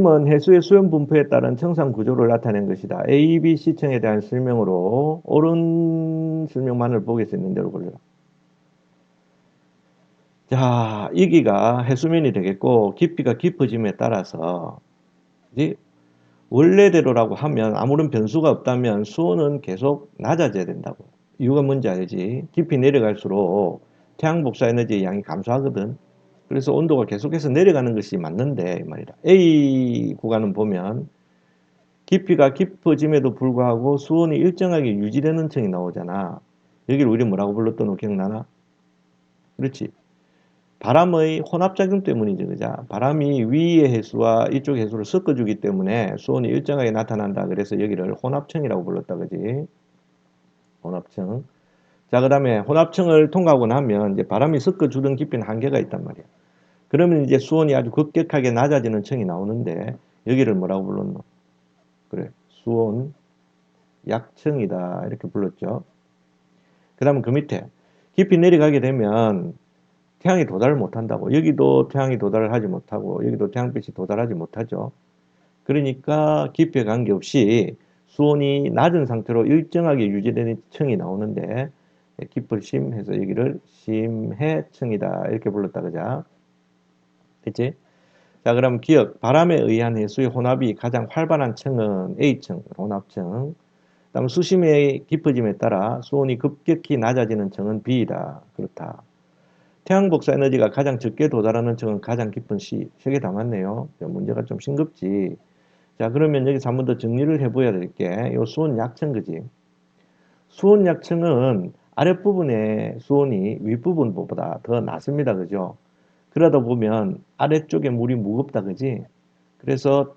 은 해수의 수용 분포에 따른 청산 구조를 나타낸 것이다. A, B, C층에 대한 설명으로 옳은 설명만을 보겠습니다. 대로 골라. 자, 여기가 해수면이 되겠고 깊이가 깊어짐에 따라서 이제 원래대로라고 하면 아무런 변수가 없다면 수온은 계속 낮아져야 된다고. 이유가 뭔지 알지? 깊이 내려갈수록 태양 복사 에너지의 양이 감소하거든. 그래서 온도가 계속해서 내려가는 것이 맞는데 이 말이다. A 구간은 보면 깊이가 깊어짐에도 불구하고 수온이 일정하게 유지되는 층이 나오잖아. 여기를 우리 뭐라고 불렀던 거 기억나나? 그렇지. 바람의 혼합작용 때문이죠. 그죠? 바람이 위의 해수와 이쪽 해수를 섞어주기 때문에 수온이 일정하게 나타난다. 그래서 여기를 혼합층이라고 불렀다. 그지? 혼합층. 자, 그 다음에 혼합층을 통과하고 나면 이제 바람이 섞어주던 깊이는 한계가 있단 말이야. 그러면 이제 수온이 아주 급격하게 낮아지는 층이 나오는데 여기를 뭐라고 불렀노? 그래. 수온 약층이다. 이렇게 불렀죠. 그 다음에 그 밑에 깊이 내려가게 되면 태양이 도달을 못한다고. 여기도 태양이 도달을 하지 못하고 여기도 태양빛이 도달하지 못하죠. 그러니까 깊이에 관계없이 수온이 낮은 상태로 일정하게 유지되는 층이 나오는데 깊을 심해서 여기를 심해층이다 이렇게 불렀다 그자. 됐지? 자, 그럼 기억 바람에 의한 해수의 혼합이 가장 활발한 층은 A층 혼합층. 다음 수심의 깊어짐에 따라 수온이 급격히 낮아지는 층은 B이다. 그렇다. 태양 복사 에너지가 가장 적게 도달하는 층은 가장 깊은 C. 세 개 다 맞네요. 문제가 좀 싱겁지. 자, 그러면 여기서 한 번 더 정리를 해봐야 될 게, 요 수온 약층, 그지? 수온 약층은 아랫부분의 수온이 윗부분보다 더 낮습니다. 그죠? 그러다 보면 아래쪽에 물이 무겁다. 그지? 그래서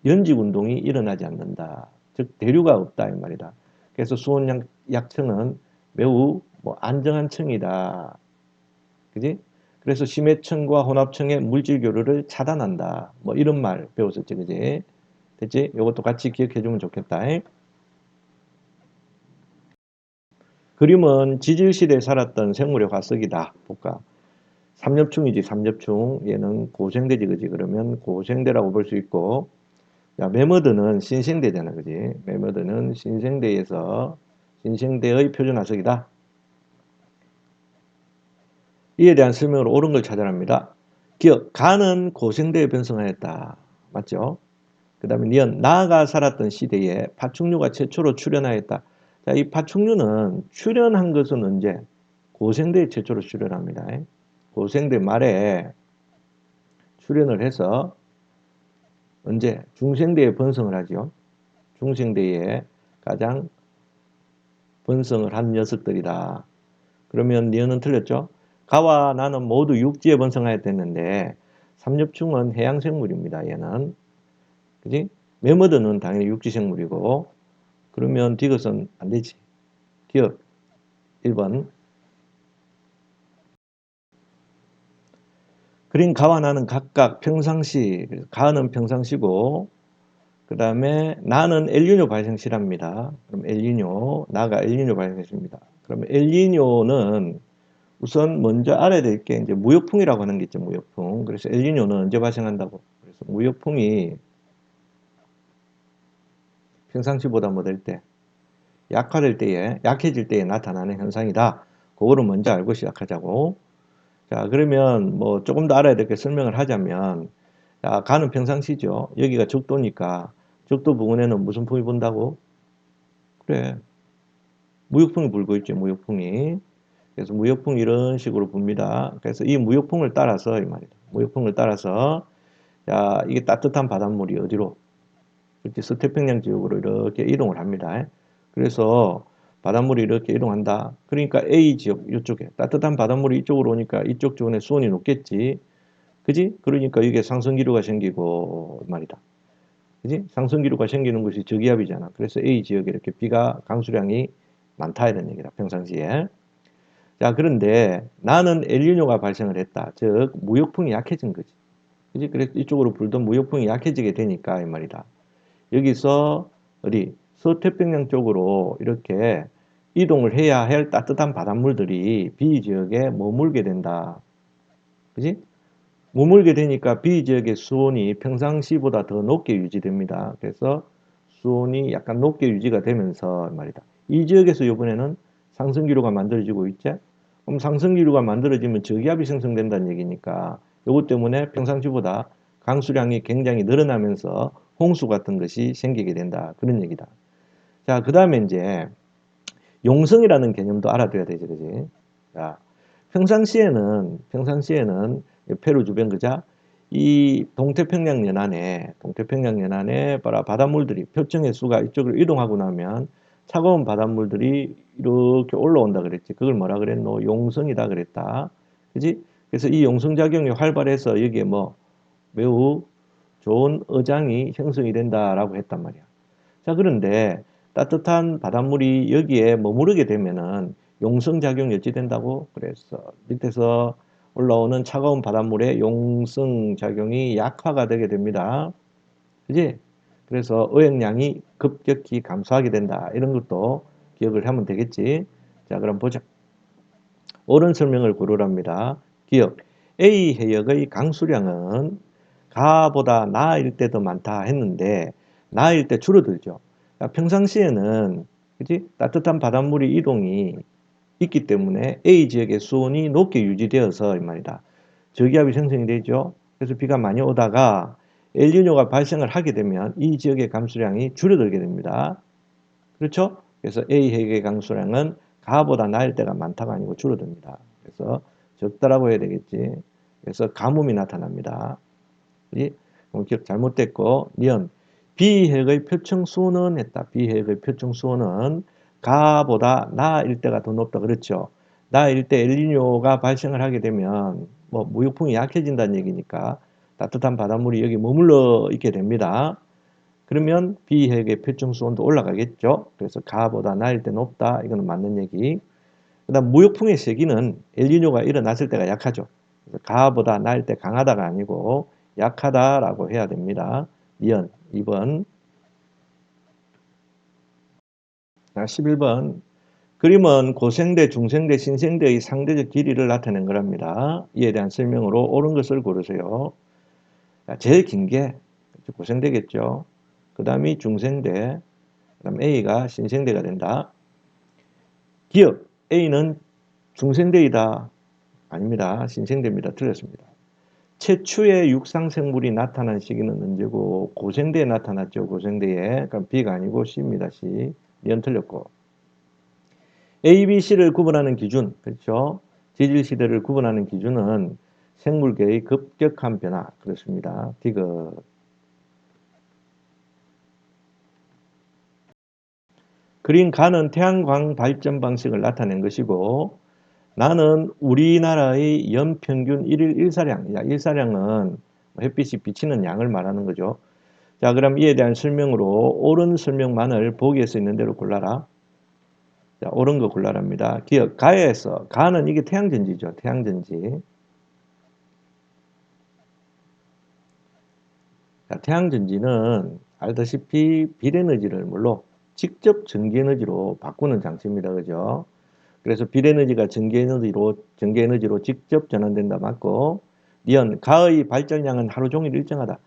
연직 운동이 일어나지 않는다. 즉, 대류가 없다. 이 말이다. 그래서 수온 약층은 매우 안정한 층이다. 그지? 그래서 심해층과 혼합층의 물질 교류를 차단한다. 뭐 이런 말 배웠었지, 그지? 됐지? 이것도 같이 기억해 주면 좋겠다. 그림은 지질시대에 살았던 생물의 화석이다. 볼까? 삼엽충이지, 삼엽충. 얘는 고생대지, 그지? 그러면 고생대라고 볼 수 있고, 야, 매머드는 신생대잖아, 그지? 매머드는 신생대에서 신생대의 표준 화석이다. 이에 대한 설명으로 옳은 걸 찾아냅니다. 기억, 간은 고생대에 변성하였다. 맞죠? 그 다음에 니은, 나아가 살았던 시대에 파충류가 최초로 출현하였다. 자, 이 파충류는 출현한 것은 언제? 고생대에 최초로 출현합니다. 고생대 말에 출현을 해서 언제? 중생대에 번성을 하죠. 중생대에 가장 번성을 한 녀석들이다. 그러면 니은은 틀렸죠? 가와 나는 모두 육지에 번성하였댔는데 삼엽충은 해양생물입니다. 얘는. 그지? 매머드는 당연히 육지생물이고 그러면 디귿은 안 되지. 기억 1번. 그린 가와 나는 각각 평상시, 가는 평상시고 그 다음에 나는 엘니뇨 발생시랍니다. 그럼 엘니뇨, 나가 엘니뇨 발생시입니다. 그러면 엘니뇨는 우선 먼저 알아야 될 게 이제 무역풍이라고 하는 게 있죠. 무역풍. 그래서 엘니뇨는 언제 발생한다고? 그래서 무역풍이 평상시보다 뭐 될 때? 약화될 때에, 약해질 때에 나타나는 현상이다. 그거를 먼저 알고 시작하자고. 자, 그러면 뭐 조금 더 알아야 될 게 설명을 하자면, 자, 가는 평상시죠. 여기가 적도니까, 적도 부근에는 무슨 풍이 분다고? 그래. 무역풍이 불고 있죠, 무역풍이. 그래서 무역풍이 이런 식으로 붑니다. 그래서 이 무역풍을 따라서, 이 말이다. 무역풍을 따라서, 자, 이게 따뜻한 바닷물이 어디로? 이렇게 서태평양 지역으로 이렇게 이동을 합니다. 그래서 바닷물이 이렇게 이동한다. 그러니까 A 지역 이쪽에 따뜻한 바닷물이 이쪽으로 오니까 이쪽 주변에 수온이 높겠지. 그지? 그러니까 이게 상승기류가 생기고 말이다. 그지? 상승기류가 생기는 것이 저기압이잖아. 그래서 A 지역에 이렇게 비가 강수량이 많다 이런 얘기다. 평상시에. 자, 그런데 나는 엘니뇨가 발생을 했다. 즉 무역풍이 약해진 거지. 그지? 그래서 이쪽으로 불던 무역풍이 약해지게 되니까 이 말이다. 여기서 어디 서태평양 쪽으로 이렇게 이동을 해야 할 따뜻한 바닷물들이 B 지역에 머물게 된다. 그지? 머물게 되니까 B 지역의 수온이 평상시보다 더 높게 유지됩니다. 그래서 수온이 약간 높게 유지가 되면서 말이다. 이 지역에서 이번에는 상승기류가 만들어지고 있지? 그럼 상승기류가 만들어지면 저기압이 생성된다는 얘기니까 이것 때문에 평상시보다 강수량이 굉장히 늘어나면서 홍수 같은 것이 생기게 된다. 그런 얘기다. 자, 그 다음에 이제 용성이라는 개념도 알아둬야 되지, 그지? 자, 평상시에는 페루 주변 그자 이 동태평양 연안에 바닷물들이 표층의 수가 이쪽으로 이동하고 나면 차가운 바닷물들이 이렇게 올라온다 그랬지. 그걸 뭐라 그랬노? 용성이다 그랬다. 그지? 그래서 이 용성 작용이 활발해서 여기에 뭐 매우 좋은 어장이 형성이 된다라고 했단 말이야. 자, 그런데 따뜻한 바닷물이 여기에 머무르게 되면은 용성작용이 어찌 된다고? 그래서 밑에서 올라오는 차가운 바닷물의 용성작용이 약화가 되게 됩니다. 그지? 그래서 어획량이 급격히 감소하게 된다. 이런 것도 기억을 하면 되겠지. 자, 그럼 보자. 옳은 설명을 고르랍니다. 기억. A 해역의 강수량은 가보다 나일 때 더 많다 했는데 나일 때 줄어들죠. 평상시에는 그치? 따뜻한 바닷물이 이동이 있기 때문에 A 지역의 수온이 높게 유지되어서 이 말이다. 저기압이 생성이 되죠. 그래서 비가 많이 오다가 엘니뇨가 발생을 하게 되면 이 지역의 강수량이 줄어들게 됩니다. 그렇죠? 그래서 A 해역의 강수량은 가보다 나일 때가 많다가 아니고 줄어듭니다. 그래서 적다라고 해야 되겠지. 그래서 가뭄이 나타납니다. 그럼 기억 잘못됐고 니은 B 해역의 표층 수온은 했다. B 해역의 표층 수온은 가보다 나일 때가 더 높다. 그렇죠? 나일 때 엘니뇨가 발생을 하게 되면 뭐 무역풍이 약해진다는 얘기니까 따뜻한 바닷물이 여기 머물러 있게 됩니다. 그러면 B 해역의 표층 수온도 올라가겠죠. 그래서 가보다 나일 때 높다. 이거는 맞는 얘기. 그다음 무역풍의 세기는 엘니뇨가 일어났을 때가 약하죠. 그래서 가보다 나일 때 강하다가 아니고 약하다라고 해야 됩니다. 니은 2번. 자, 11번. 그림은 고생대, 중생대, 신생대의 상대적 길이를 나타낸 거랍니다. 이에 대한 설명으로 옳은 것을 고르세요. 자, 제일 긴 게 고생대겠죠. 그 다음이 중생대, 그 다음 A가 신생대가 된다. 기억, A는 중생대이다. 아닙니다. 신생대입니다. 틀렸습니다. 최초의 육상생물이 나타난 시기는 언제고 고생대에 나타났죠. 고생대에. 그럼 B가 아니고 C입니다. C. 연 틀렸고. A, B, C를 구분하는 기준. 그렇죠. 지질시대를 구분하는 기준은 생물계의 급격한 변화. 그렇습니다. 디귿. 그린 가는 태양광 발전 방식을 나타낸 것이고 나는 우리나라의 연평균 1일 일사량. 일사량은 햇빛이 비치는 양을 말하는 거죠. 자, 그럼 이에 대한 설명으로 옳은 설명만을 보기에 써 있는 대로 골라라. 자, 옳은 거 골라랍니다. 기억, 가에서, 가는 이게 태양전지죠. 태양전지. 자, 태양전지는 알다시피 빛에너지를 물론 직접 전기에너지로 바꾸는 장치입니다. 그죠? 그래서 빛에너지가 전기에너지로 직접 전환된다 맞고, 니은 가의 발전량은 하루 종일 일정하다.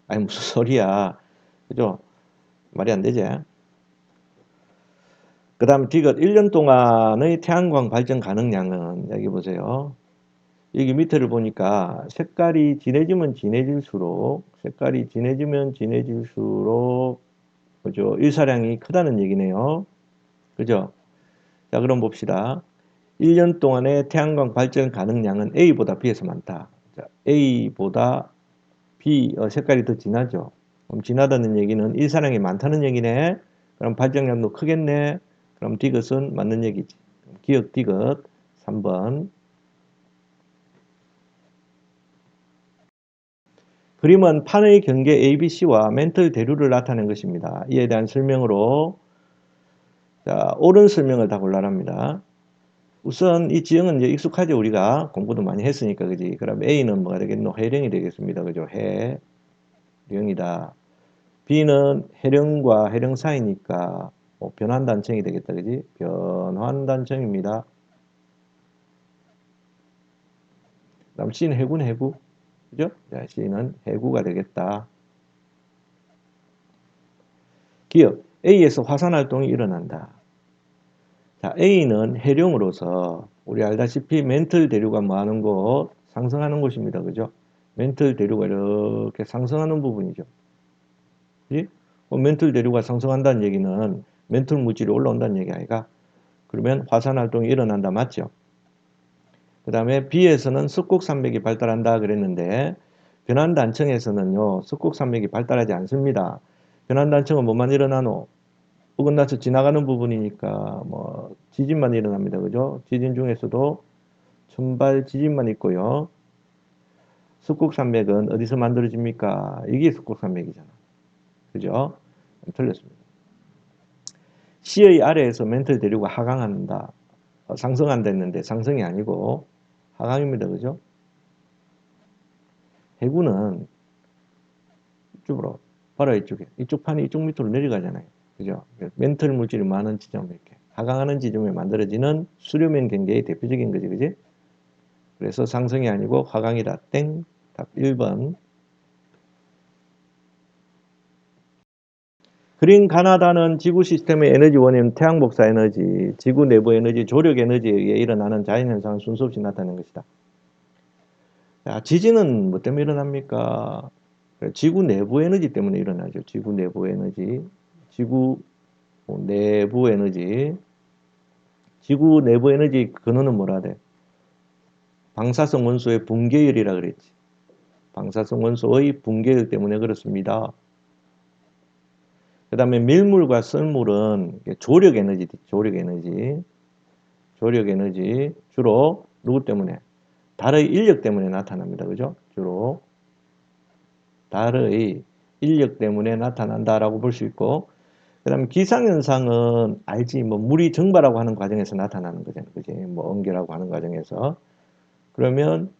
아니, 무슨 소리야. 그죠? 말이 안 되지? 그 다음 디귿 1년 동안의 태양광 발전 가능량은 여기 보세요. 여기 밑에를 보니까 색깔이 진해지면 진해질수록 그죠? 일사량이 크다는 얘기네요. 그죠? 자, 그럼 봅시다. 1년 동안의 태양광 발전 가능량은 A보다 B에서 많다. 자, A보다 B 색깔이 더 진하죠. 그럼 진하다는 얘기는 일사량이 많다는 얘기네. 그럼 발전량도 크겠네. 그럼 디귿은 맞는 얘기지. 기억 디귿 3번. 그림은 판의 경계 ABC와 멘틀 대류를 나타낸 것입니다. 이에 대한 설명으로 자, 옳은 설명을 다 골라랍니다. 우선 이 지형은 이제 익숙하죠. 우리가 공부도 많이 했으니까 그지. 그럼 A는 뭐가 되겠노? 해령이 되겠습니다. 그죠? 해령이다. B는 해령과 해령 사이니까 뭐 변환단청이 되겠다. 그지? 변환단청입니다. 그다음 C는 해군 해구. 그죠? 자, C는 해구가 되겠다. 기억, A에서 화산 활동이 일어난다. 자, A는 해룡으로서 우리 알다시피 멘틀 대류가 뭐 하는 곳? 상승하는 곳입니다. 그죠? 멘틀 대류가 이렇게 상승하는 부분이죠. 그지? 멘틀 대류가 상승한다는 얘기는 멘틀 물질이 올라온다는 얘기 아이가? 그러면 화산 활동이 일어난다. 맞죠? 그 다음에 B에서는 석곡산맥이 발달한다 그랬는데 변환단층에서는요. 석곡산맥이 발달하지 않습니다. 변환단층은 뭐만 일어나노? 어긋나서 지나가는 부분이니까 뭐 지진만 일어납니다. 그죠? 지진 중에서도 천발 지진만 있고요. 석곡산맥은 어디서 만들어집니까? 이게 석곡산맥이잖아. 그죠? 틀렸습니다. C의 아래에서 멘틀 대류가 하강한다. 상승한다 했는데 상승이 아니고 하강입니다. 그죠? 해구는 이쪽으로 바로 이쪽에 이쪽 판이 이쪽 밑으로 내려가잖아요. 그죠? 멘틀 물질이 많은 지점 이렇게 하강하는 지점에 만들어지는 수렴면 경계의 대표적인 거지. 그지? 그래서 상승이 아니고 하강이다. 땡. 답 1번. 그린 가나다는 지구 시스템의 에너지 원인 태양 복사 에너지, 지구 내부 에너지, 조력 에너지에 의해 일어나는 자연현상을 순서 없이 나타내는 것이다. 자, 지진은 뭐 때문에 일어납니까? 지구 내부 에너지 때문에 일어나죠. 지구 내부 에너지, 지구 내부 에너지, 지구 내부 에너지 근원은 뭐라 돼? 방사성 원소의 붕괴율이라 그랬지. 방사성 원소의 붕괴율 때문에 그렇습니다. 그 다음에 밀물과 썰물은 조력 에너지, 조력 에너지, 조력 에너지 주로 누구 때문에? 달의 인력 때문에 나타납니다. 그죠? 주로 달의 인력 때문에 나타난다라고 볼 수 있고, 그 다음에 기상현상은 알지, 뭐 물이 증발하고 하는 과정에서 나타나는 거잖아요. 그지? 뭐 온계라고 하는 과정에서. 그러면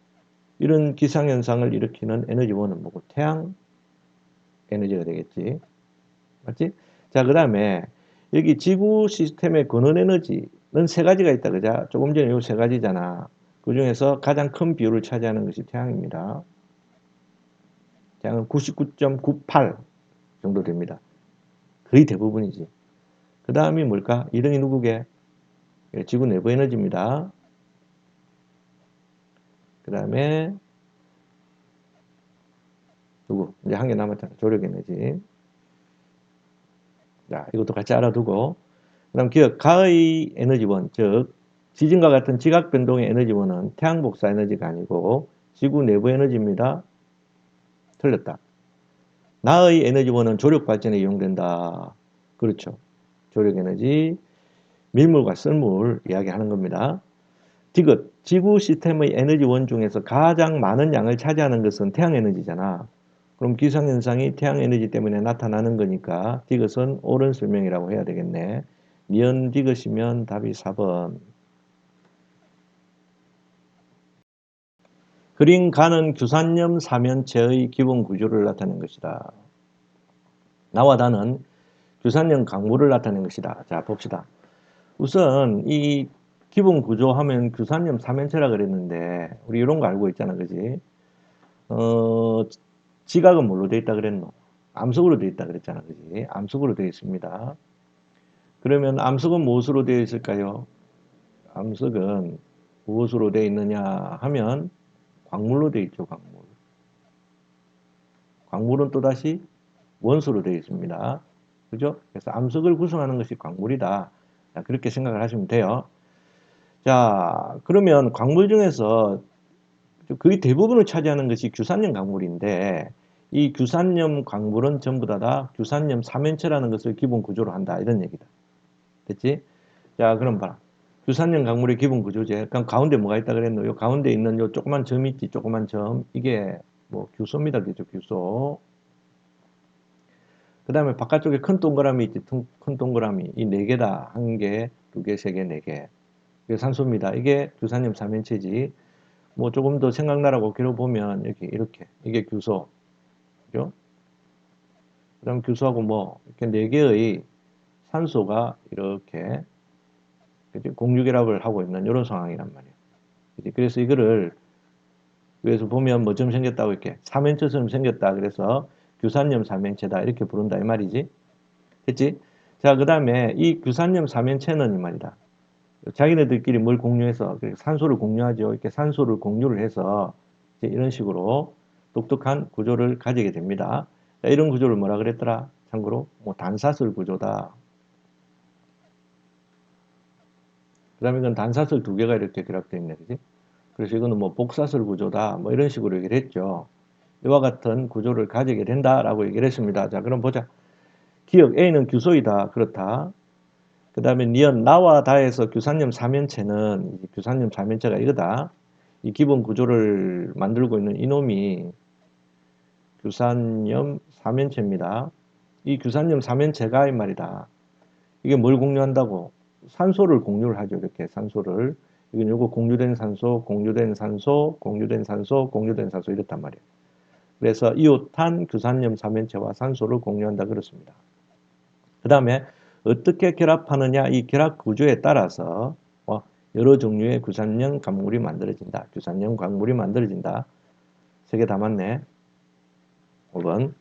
이런 기상현상을 일으키는 에너지원은 뭐고? 태양 에너지가 되겠지. 맞지? 자, 그 다음에 여기 지구 시스템의 근원 에너지는 세 가지가 있다. 그죠? 조금 전에 이 세 가지잖아. 그 중에서 가장 큰 비율을 차지하는 것이 태양입니다. 태양은 99.98 정도 됩니다. 거의 대부분이지. 그 다음이 뭘까? 2등이 누구게? 지구 내부 에너지입니다. 그 다음에 누구? 이제 한 개 남았잖아. 조력 에너지. 자, 이것도 같이 알아두고. 그 다음 기억, 가의 에너지원, 즉 지진과 같은 지각 변동의 에너지원은 태양 복사 에너지가 아니고 지구 내부 에너지입니다. 틀렸다. 나의 에너지원은 조력 발전에 이용된다. 그렇죠. 조력 에너지, 밀물과 썰물 이야기하는 겁니다. 디귿, 지구 시스템의 에너지원 중에서 가장 많은 양을 차지하는 것은 태양 에너지잖아. 그럼 기상현상이 태양 에너지 때문에 나타나는 거니까 디귿은 옳은 설명이라고 해야 되겠네. 니은 디귿이면 답이 4번. 그린 가는 규산염 사면체의 기본 구조를 나타낸 것이다. 나와 다는 규산염 강물을 나타낸 것이다. 자, 봅시다. 우선 이 기본 구조 하면 규산염 사면체라 그랬는데 우리 이런 거 알고 있잖아. 그지? 어, 지각은 뭘로 돼 있다 그랬노? 암석으로 돼 있다 그랬잖아. 그지? 암석으로 되어 있습니다. 그러면 암석은 무엇으로 되어 있을까요? 암석은 무엇으로 되어 있느냐 하면 광물로 되어 있죠. 광물. 광물은 또다시 원소로 되어 있습니다. 그죠? 그래서 암석을 구성하는 것이 광물이다. 자, 그렇게 생각을 하시면 돼요. 자, 그러면 광물 중에서 거의 대부분을 차지하는 것이 규산염 광물인데 이 규산염 광물은 전부 다 규산염 사면체라는 것을 기본 구조로 한다. 이런 얘기다. 됐지? 자, 그럼 봐라. 규산염 광물의 기본 구조제. 그럼 가운데 뭐가 있다 그랬노? 요 가운데 있는 요 조그만 점 있지? 조그만 점. 이게 뭐 규소입니다. 그죠? 규소. 그 다음에 바깥쪽에 큰 동그라미 있지? 큰 동그라미. 이 네 개다. 한 개, 두 개, 세 개, 네 개. 이게 산소입니다. 이게 규산염 사면체지. 뭐 조금 더 생각나라고 기록보면 이렇게 이게 규소. 그죠? 그다음 규소하고 뭐 이렇게 네 개의 산소가 이렇게 공유결합을 하고 있는 이런 상황이란 말이에요. 그래서 이거를 그래서 보면 뭐좀 생겼다고 이렇게 삼연체처럼 생겼다. 그래서 규산염 삼연체다. 이렇게 부른다. 이 말이지. 됐지? 자, 그 다음에 이 규산염 삼연체는 이 말이다. 자기네들끼리 뭘 공유해서 산소를 공유하죠. 이렇게 산소를 공유를 해서 이런 식으로 독특한 구조를 가지게 됩니다. 자, 이런 구조를 뭐라 그랬더라? 참고로 뭐 단사슬 구조다. 그 다음에 이건 단사슬 두 개가 이렇게 결합되어 있네, 그지? 그래서 이거는 뭐 복사슬 구조다. 뭐 이런 식으로 얘기를 했죠. 이와 같은 구조를 가지게 된다라고 얘기를 했습니다. 자, 그럼 보자. 기억 A는 규소이다. 그렇다. 그 다음에 니은 나와 다에서 규산염 삼연체는 규산염 삼연체가 이거다. 이 기본 구조를 만들고 있는 이놈이 규산염 삼연체입니다. 이 규산염 삼연체가 이 말이다. 이게 뭘 공유한다고? 산소를 공유를 하죠. 이렇게 산소를. 이건 요거 공유된 산소, 공유된 산소, 공유된 산소, 공유된 산소 이렇단 말이에요. 그래서 이오탄 규산염 삼연체와 산소를 공유한다 그렇습니다. 그 다음에 어떻게 결합하느냐 이 결합 구조에 따라서 여러 종류의 규산염 광물이 만들어진다. 규산염 광물이 만들어진다. 세 개 다 맞네. 5번.